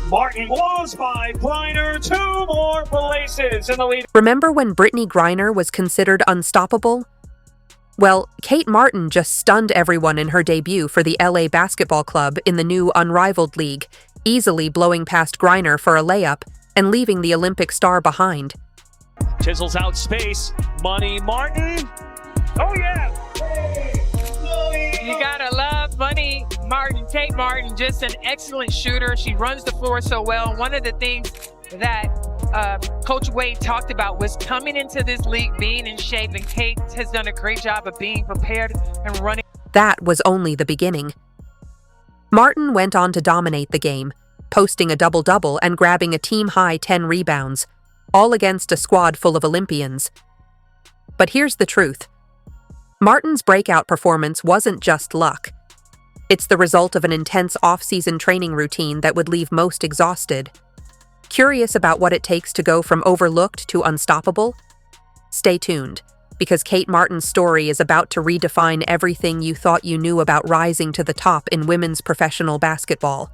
Martin blows by Griner, 2 more places in the lead. Remember when Brittney Griner was considered unstoppable? Well, Kate Martin just stunned everyone in her debut for the LA Basketball Club in the new Unrivaled League, easily blowing past Griner for a layup and leaving the Olympic star behind. Chisels out space. Money Martin. Oh, yeah. You gotta love Money Martin. Kate Martin, just an excellent shooter. She runs the floor so well. One of the things that Coach Wade talked about was coming into this league being in shape, and Kate has done a great job of being prepared and running. That was only the beginning. Martin went on to dominate the game, posting a double-double and grabbing a team-high 10 rebounds, all against a squad full of Olympians. But here's the truth. Martin's breakout performance wasn't just luck. It's the result of an intense off-season training routine that would leave most exhausted. Curious about what it takes to go from overlooked to unstoppable? Stay tuned, because Kate Martin's story is about to redefine everything you thought you knew about rising to the top in women's professional basketball.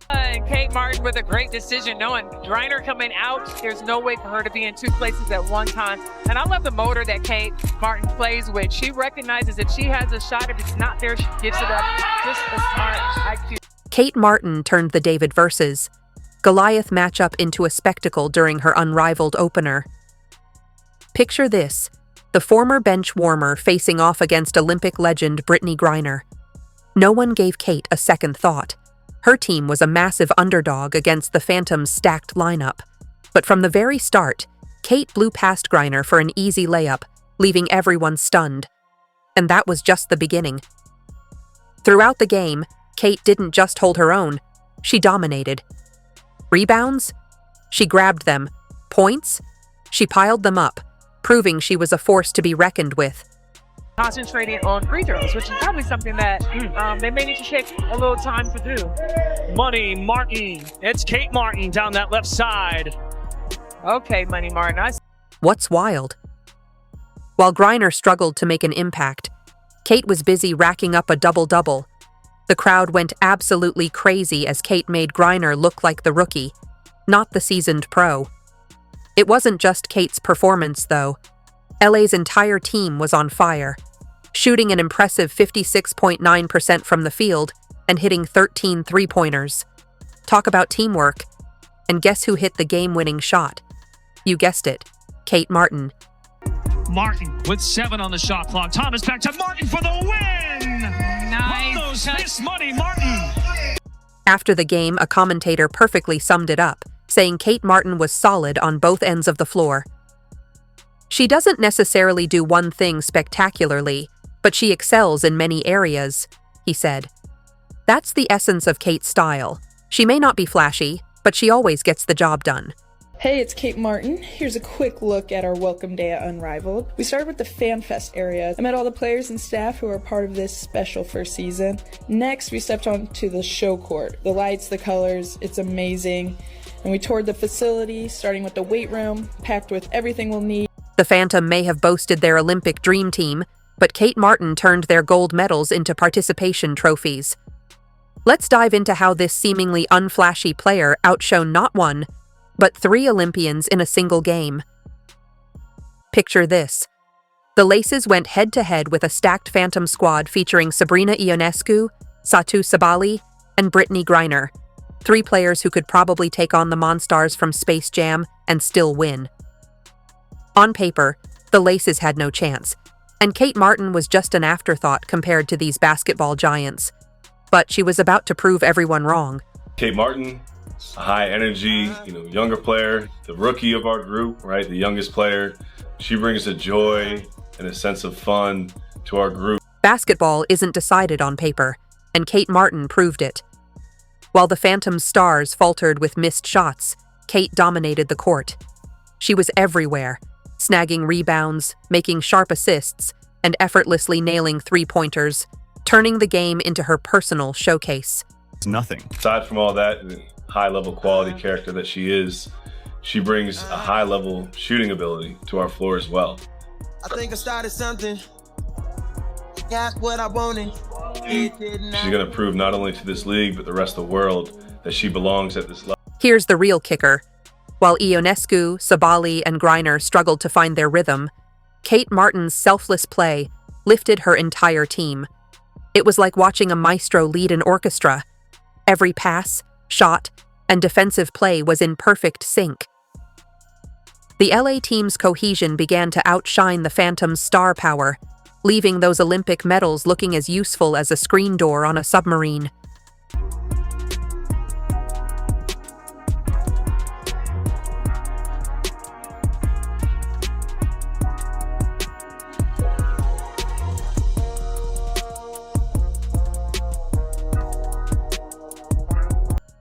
And Kate Martin with a great decision, knowing Griner coming out, there's no way for her to be in 2 places at one time. And I love the motor that Kate Martin plays with. She recognizes if she has a shot, if it's not there, she gives it up. Just a smart IQ. Kate Martin turned the David versus Goliath matchup into a spectacle during her unrivaled opener. Picture this, the former bench warmer facing off against Olympic legend Brittney Griner. No one gave Kate a second thought. Her team was a massive underdog against the Phantoms' stacked lineup. But from the very start, Kate blew past Griner for an easy layup, leaving everyone stunned. And that was just the beginning. Throughout the game, Kate didn't just hold her own, she dominated. Rebounds? She grabbed them. Points? She piled them up, proving she was a force to be reckoned with. Concentrating on free throws, which is probably something that they may need to take a little time to do. Money Martin. It's Kate Martin down that left side. Okay, Money Martin. What's wild? While Griner struggled to make an impact, Kate was busy racking up a double-double. The crowd went absolutely crazy as Kate made Griner look like the rookie, not the seasoned pro. It wasn't just Kate's performance, though. LA's entire team was on fire, shooting an impressive 56.9% from the field and hitting 13 three-pointers. Talk about teamwork. And guess who hit the game-winning shot? You guessed it, Kate Martin. Martin with 7 on the shot clock. Thomas back to Martin for the win! Nice. Miss Money Martin! After the game, a commentator perfectly summed it up, saying Kate Martin was solid on both ends of the floor. She doesn't necessarily do one thing spectacularly, but she excels in many areas, he said. That's the essence of Kate's style. She may not be flashy, but she always gets the job done. Hey, it's Kate Martin. Here's a quick look at our welcome day at Unrivaled. We started with the Fan Fest area. I met all the players and staff who are part of this special first season. Next, we stepped onto the show court. The lights, the colors, it's amazing. And we toured the facility, starting with the weight room, packed with everything we'll need. The Phantom may have boasted their Olympic dream team, but Kate Martin turned their gold medals into participation trophies. Let's dive into how this seemingly unflashy player outshone not one, but 3 Olympians in a single game. Picture this. The Laces went head-to-head with a stacked Phantom squad featuring Sabrina Ionescu, Satu Sabali, and Brittney Griner, 3 players who could probably take on the Monstars from Space Jam and still win. On paper, the Laces had no chance, and Kate Martin was just an afterthought compared to these basketball giants. But she was about to prove everyone wrong. Kate Martin, a high energy, younger player, the rookie of our group, right? The youngest player. She brings a joy and a sense of fun to our group. Basketball isn't decided on paper, and Kate Martin proved it. While the Phantom's stars faltered with missed shots, Kate dominated the court. She was everywhere, snagging rebounds, making sharp assists, and effortlessly nailing three-pointers, turning the game into her personal showcase. It's nothing. Aside from all that, the high-level quality character that she is, she brings a high-level shooting ability to our floor as well. I think I started something. Got what I wanted. She's going to prove not only to this league, but the rest of the world that she belongs at this level. Here's the real kicker. While Ionescu, Sabali, and Griner struggled to find their rhythm, Kate Martin's selfless play lifted her entire team. It was like watching a maestro lead an orchestra. Every pass, shot, and defensive play was in perfect sync. The LA team's cohesion began to outshine the Phantom's star power, leaving those Olympic medals looking as useful as a screen door on a submarine.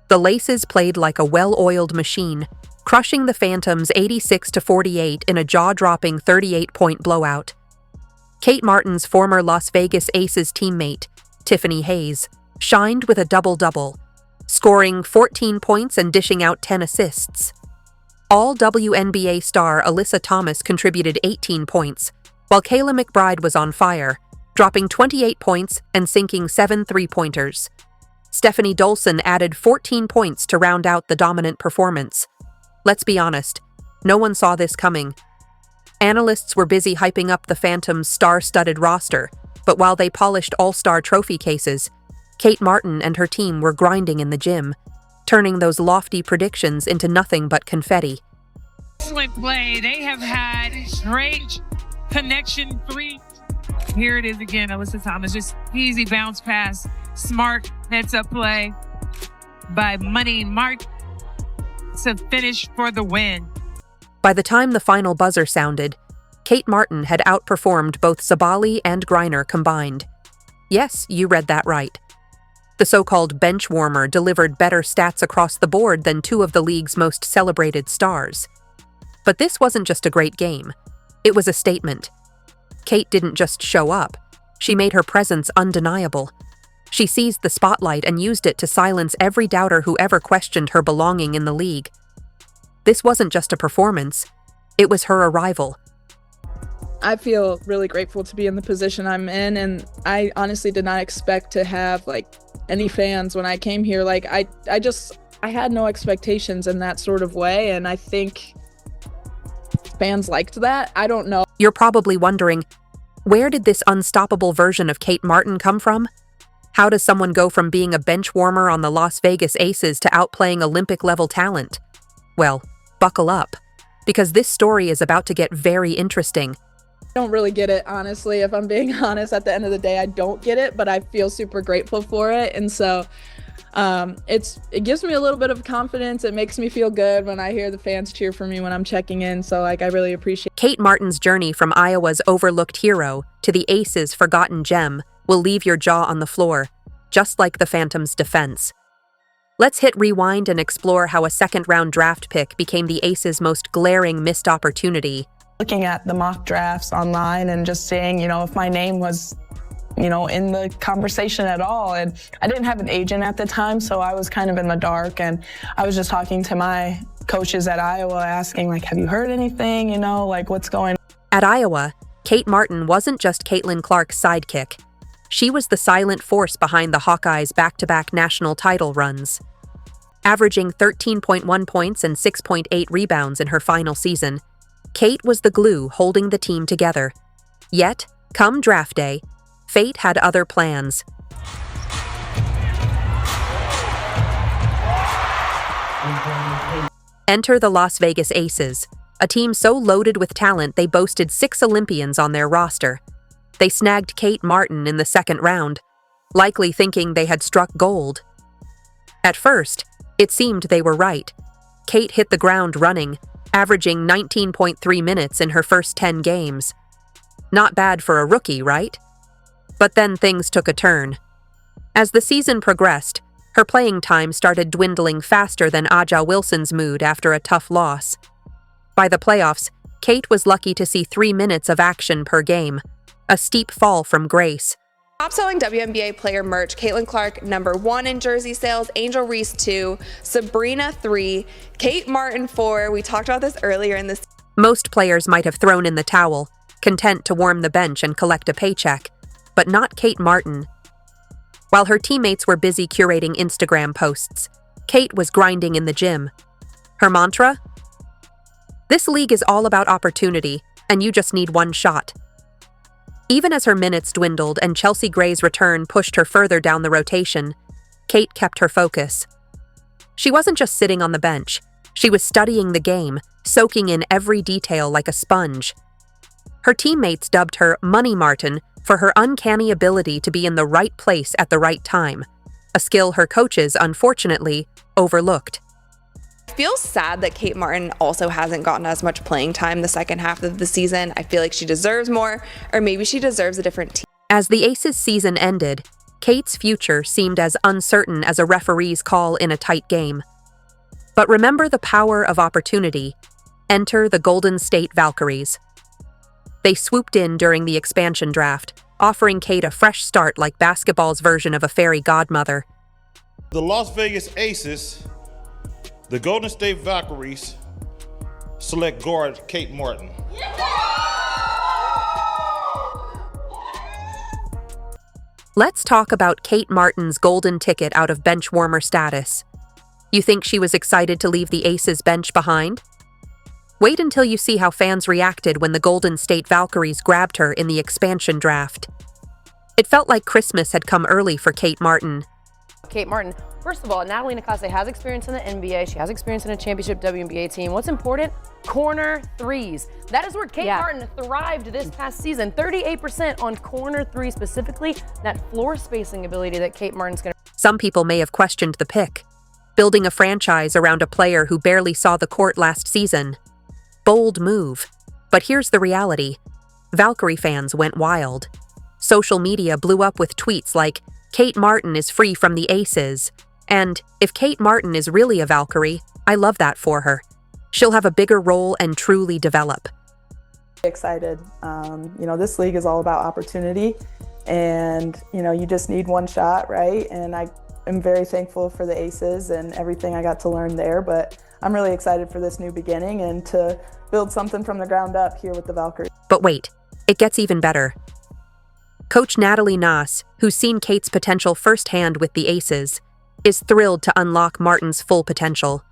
The Laces played like a well-oiled machine, crushing the Phantoms 86-48 in a jaw-dropping 38-point blowout. Kate Martin's former Las Vegas Aces teammate, Tiffany Hayes, shined with a double-double, scoring 14 points and dishing out 10 assists. All WNBA star Alyssa Thomas contributed 18 points, while Kayla McBride was on fire, dropping 28 points and sinking 7 three-pointers. Stephanie Dolson added 14 points to round out the dominant performance. Let's be honest, no one saw this coming. Analysts were busy hyping up the Phantom's star-studded roster, but while they polished all-star trophy cases, Kate Martin and her team were grinding in the gym, turning those lofty predictions into nothing but confetti. Excellent play. They have had great connection three. Here it is again, Alyssa Thomas. Just easy bounce pass. Smart heads-up play by Money Mark to finish for the win. By the time the final buzzer sounded, Kate Martin had outperformed both Sabali and Griner combined. Yes, you read that right. The so-called bench warmer delivered better stats across the board than two of the league's most celebrated stars. But this wasn't just a great game. It was a statement. Kate didn't just show up. She made her presence undeniable. She seized the spotlight and used it to silence every doubter who ever questioned her belonging in the league. This wasn't just a performance. It was her arrival. I feel really grateful to be in the position I'm in, and I honestly did not expect to have any fans when I came here. I had no expectations in that sort of way, and I think fans liked that. I don't know. You're probably wondering, where did this unstoppable version of Kate Martin come from? How does someone go from being a bench warmer on the Las Vegas Aces to outplaying Olympic-level talent? Well, buckle up, because this story is about to get very interesting. I don't really get it, honestly. If I'm being honest, at the end of the day, I don't get it, but I feel super grateful for it. And so it gives me a little bit of confidence. It makes me feel good when I hear the fans cheer for me when I'm checking in. So I really appreciate it. Kate Martin's journey from Iowa's overlooked hero to the Aces' forgotten gem will leave your jaw on the floor, just like the Phantom's defense. Let's hit rewind and explore how a second-round draft pick became the Aces' most glaring missed opportunity. Looking at the mock drafts online and just seeing, if my name was, in the conversation at all. And I didn't have an agent at the time, so I was kind of in the dark. And I was just talking to my coaches at Iowa, asking, have you heard anything, what's going on? At Iowa, Kate Martin wasn't just Caitlin Clark's sidekick. She was the silent force behind the Hawkeyes' back-to-back national title runs. Averaging 13.1 points and 6.8 rebounds in her final season, Kate was the glue holding the team together. Yet, come draft day, fate had other plans. Enter the Las Vegas Aces, a team so loaded with talent they boasted 6 Olympians on their roster. They snagged Kate Martin in the second round, likely thinking they had struck gold. At first, it seemed they were right. Kate hit the ground running, averaging 19.3 minutes in her first 10 games. Not bad for a rookie, right? But then things took a turn. As the season progressed, her playing time started dwindling faster than Aja Wilson's mood after a tough loss. By the playoffs, Kate was lucky to see 3 minutes of action per game, a steep fall from grace. Top-selling WNBA player merch, Caitlin Clark, #1 in jersey sales, Angel Reese 2, Sabrina 3, Kate Martin 4. We talked about this earlier in this. Most players might have thrown in the towel, content to warm the bench and collect a paycheck, but not Kate Martin. While her teammates were busy curating Instagram posts, Kate was grinding in the gym. Her mantra? This league is all about opportunity, and you just need one shot. Even as her minutes dwindled and Chelsea Gray's return pushed her further down the rotation, Kate kept her focus. She wasn't just sitting on the bench. She was studying the game, soaking in every detail like a sponge. Her teammates dubbed her Money Martin for her uncanny ability to be in the right place at the right time, a skill her coaches, unfortunately, overlooked. I feel sad that Kate Martin also hasn't gotten as much playing time the second half of the season. I feel like she deserves more, or maybe she deserves a different team. As the Aces season ended, Kate's future seemed as uncertain as a referee's call in a tight game. But remember the power of opportunity. Enter the Golden State Valkyries. They swooped in during the expansion draft, offering Kate a fresh start like basketball's version of a fairy godmother. The Las Vegas Aces, the Golden State Valkyries, select guard Kate Martin. Let's talk about Kate Martin's golden ticket out of bench warmer status. You think she was excited to leave the Aces bench behind? Wait until you see how fans reacted when the Golden State Valkyries grabbed her in the expansion draft. It felt like Christmas had come early for Kate Martin. Kate Martin, first of all, Natalie Nakase has experience in the NBA. She has experience in a championship WNBA team. What's important? Corner threes. That is where Kate Martin thrived this past season. 38% on corner three specifically. That floor spacing ability that Kate Martin's going to... Some people may have questioned the pick. Building a franchise around a player who barely saw the court last season. Bold move. But here's the reality. Valkyrie fans went wild. Social media blew up with tweets like, Kate Martin is free from the Aces. And, if Kate Martin is really a Valkyrie, I love that for her. She'll have a bigger role and truly develop. Excited. This league is all about opportunity. And, you just need one shot, right? And I am very thankful for the Aces and everything I got to learn there. But I'm really excited for this new beginning and to build something from the ground up here with the Valkyries. But wait, it gets even better. Coach Natalie Nakase, who's seen Kate's potential firsthand with the Aces, is thrilled to unlock Martin's full potential.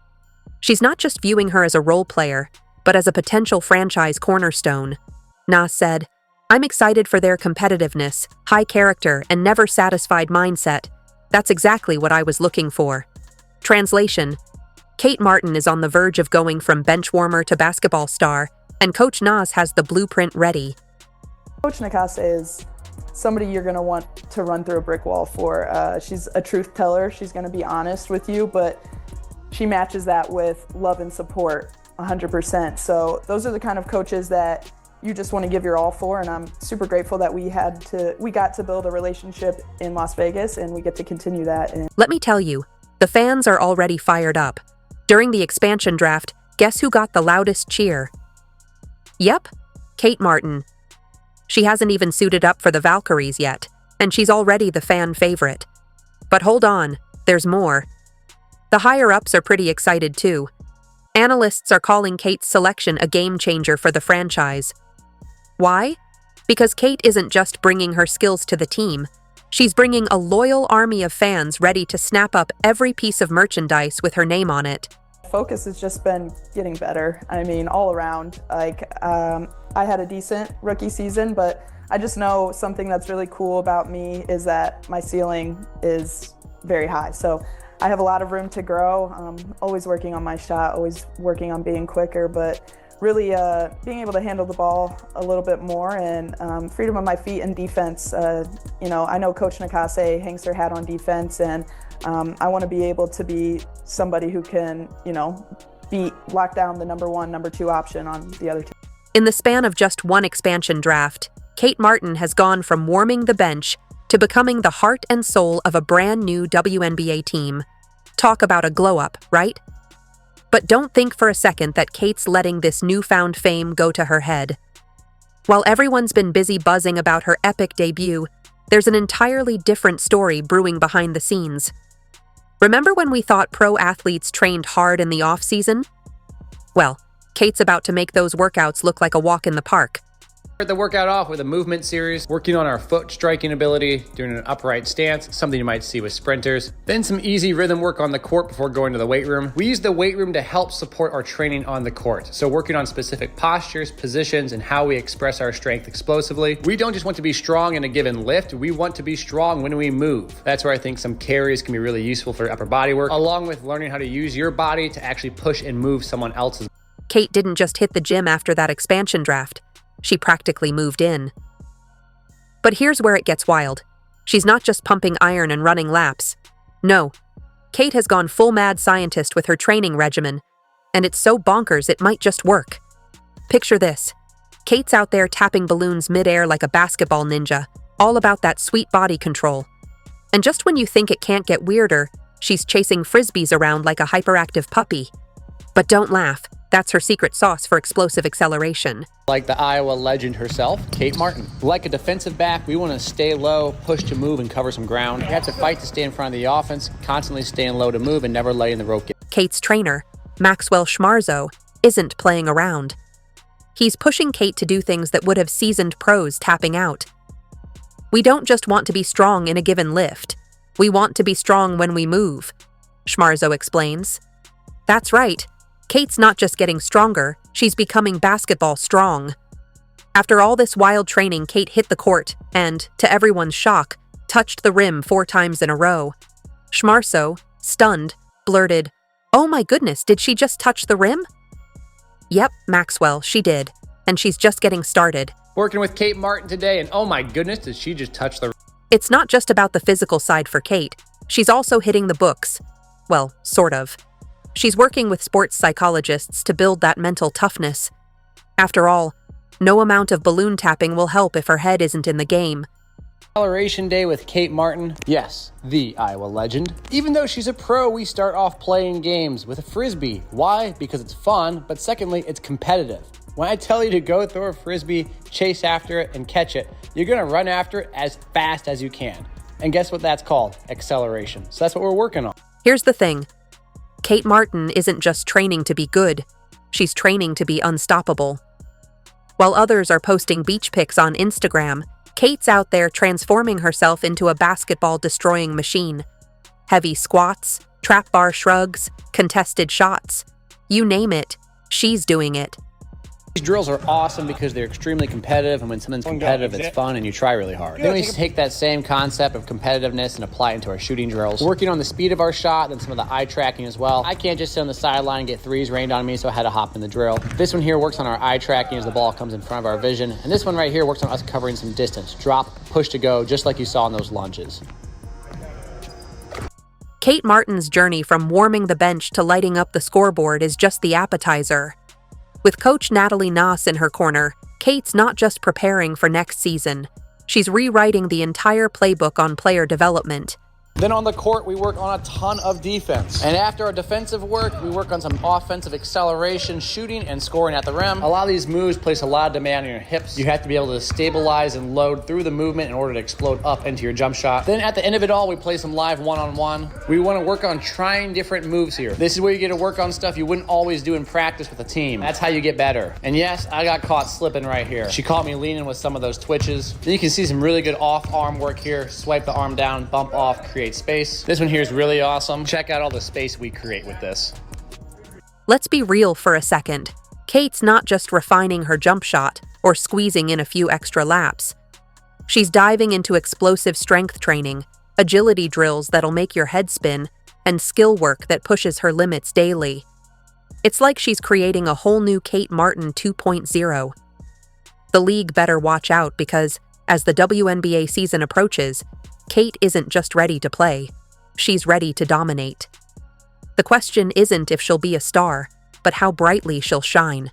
She's not just viewing her as a role player, but as a potential franchise cornerstone. Nakase said, I'm excited for their competitiveness, high character, and never-satisfied mindset. That's exactly what I was looking for. Translation: Kate Martin is on the verge of going from bench warmer to basketball star, and Coach Nakase has the blueprint ready. Coach Nakase is somebody you're going to want to run through a brick wall for. She's a truth teller. She's going to be honest with you, but she matches that with love and support 100%. So those are the kind of coaches that you just want to give your all for, and I'm super grateful that we got to build a relationship in Las Vegas, and we get to continue that. Let me tell you, the fans are already fired up. During the expansion draft, guess who got the loudest cheer? Yep, Kate Martin. She hasn't even suited up for the Valkyries yet, and she's already the fan favorite. But hold on, there's more. The higher-ups are pretty excited too. Analysts are calling Kate's selection a game changer for the franchise. Why? Because Kate isn't just bringing her skills to the team. She's bringing a loyal army of fans ready to snap up every piece of merchandise with her name on it. Focus has just been getting better. I mean, all around. I had a decent rookie season, but I just know something that's really cool about me is that my ceiling is very high. So I have a lot of room to grow. Always working on my shot, always working on being quicker, but really being able to handle the ball a little bit more and freedom of my feet and defense. I know Coach Nakase hangs her hat on defense, and I want to be able to be somebody who can, lock down the number one, number two option on the other team. In the span of just one expansion draft, Kate Martin has gone from warming the bench to becoming the heart and soul of a brand new WNBA team. Talk about a glow-up, right? But don't think for a second that Kate's letting this newfound fame go to her head. While everyone's been busy buzzing about her epic debut, there's an entirely different story brewing behind the scenes. Remember when we thought pro athletes trained hard in the off-season? Well, Kate's about to make those workouts look like a walk in the park. Start the workout off with a movement series, working on our foot striking ability, doing an upright stance, something you might see with sprinters. Then some easy rhythm work on the court before going to the weight room. We use the weight room to help support our training on the court. So working on specific postures, positions, and how we express our strength explosively. We don't just want to be strong in a given lift, we want to be strong when we move. That's where I think some carries can be really useful for upper body work, along with learning how to use your body to actually push and move someone else's. Kate didn't just hit the gym after that expansion draft. She practically moved in. But here's where it gets wild. She's not just pumping iron and running laps. No, Kate has gone full mad scientist with her training regimen, and it's so bonkers it might just work. Picture this. Kate's out there tapping balloons midair like a basketball ninja, all about that sweet body control. And just when you think it can't get weirder, she's chasing frisbees around like a hyperactive puppy. But don't laugh, that's her secret sauce for explosive acceleration. Like the Iowa legend herself, Kate Martin. Like a defensive back, we want to stay low, push to move, and cover some ground. We have to fight to stay in front of the offense, constantly staying low to move and never letting the rope get. Kate's trainer, Maxwell Schmarzo, isn't playing around. He's pushing Kate to do things that would have seasoned pros tapping out. We don't just want to be strong in a given lift. We want to be strong when we move, Schmarzo explains. That's right. Kate's not just getting stronger, she's becoming basketball strong. After all this wild training, Kate hit the court and, to everyone's shock, touched the rim 4 times in a row. Schmarzo, stunned, blurted, "Oh my goodness, did she just touch the rim?" Yep, Maxwell, she did. And she's just getting started. Working with Kate Martin today, and oh my goodness, did she just touch the... It's not just about the physical side for Kate. She's also hitting the books. Well, sort of. She's working with sports psychologists to build that mental toughness. After all, no amount of balloon tapping will help if her head isn't in the game. Acceleration Day with Kate Martin. Yes, the Iowa legend. Even though she's a pro, we start off playing games with a frisbee. Why? Because it's fun, but secondly, it's competitive. When I tell you to go throw a frisbee, chase after it, and catch it, you're gonna run after it as fast as you can. And guess what that's called? Acceleration. So that's what we're working on. Here's the thing. Kate Martin isn't just training to be good, she's training to be unstoppable. While others are posting beach pics on Instagram, Kate's out there transforming herself into a basketball-destroying machine. Heavy squats, trap bar shrugs, contested shots. You name it, she's doing it. These drills are awesome because they're extremely competitive, and when something's competitive, it's fun and you try really hard. Then we take that same concept of competitiveness and apply it into our shooting drills. Working on the speed of our shot, then some of the eye tracking as well. I can't just sit on the sideline and get threes rained on me, so I had to hop in the drill. This one here works on our eye tracking as the ball comes in front of our vision. And this one right here works on us covering some distance. Drop, push to go, just like you saw in those lunges. Kate Martin's journey from warming the bench to lighting up the scoreboard is just the appetizer. With coach Natalie Naas in her corner, Kate's not just preparing for next season. She's rewriting the entire playbook on player development. Then on the court, we work on a ton of defense. And after our defensive work, we work on some offensive acceleration, shooting, and scoring at the rim. A lot of these moves place a lot of demand on your hips. You have to be able to stabilize and load through the movement in order to explode up into your jump shot. Then at the end of it all, we play some live one-on-one. We want to work on trying different moves here. This is where you get to work on stuff you wouldn't always do in practice with a team. That's how you get better. And yes, I got caught slipping right here. She caught me leaning with some of those twitches. Then you can see some really good off-arm work here. Swipe the arm down, bump off, create space. This one here is really awesome. Check out all the space we create with this. Let's be real for a second. Kate's not just refining her jump shot or squeezing in a few extra laps. She's diving into explosive strength training, agility drills that'll make your head spin, and skill work that pushes her limits daily. It's like she's creating a whole new Kate Martin 2.0. The league better watch out because, as the WNBA season approaches, Kate isn't just ready to play, she's ready to dominate. The question isn't if she'll be a star, but how brightly she'll shine.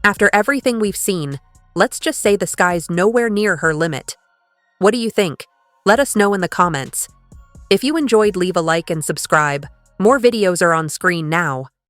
After everything we've seen, let's just say the sky's nowhere near her limit. What do you think? Let us know in the comments. If you enjoyed, leave a like and subscribe. More videos are on screen now.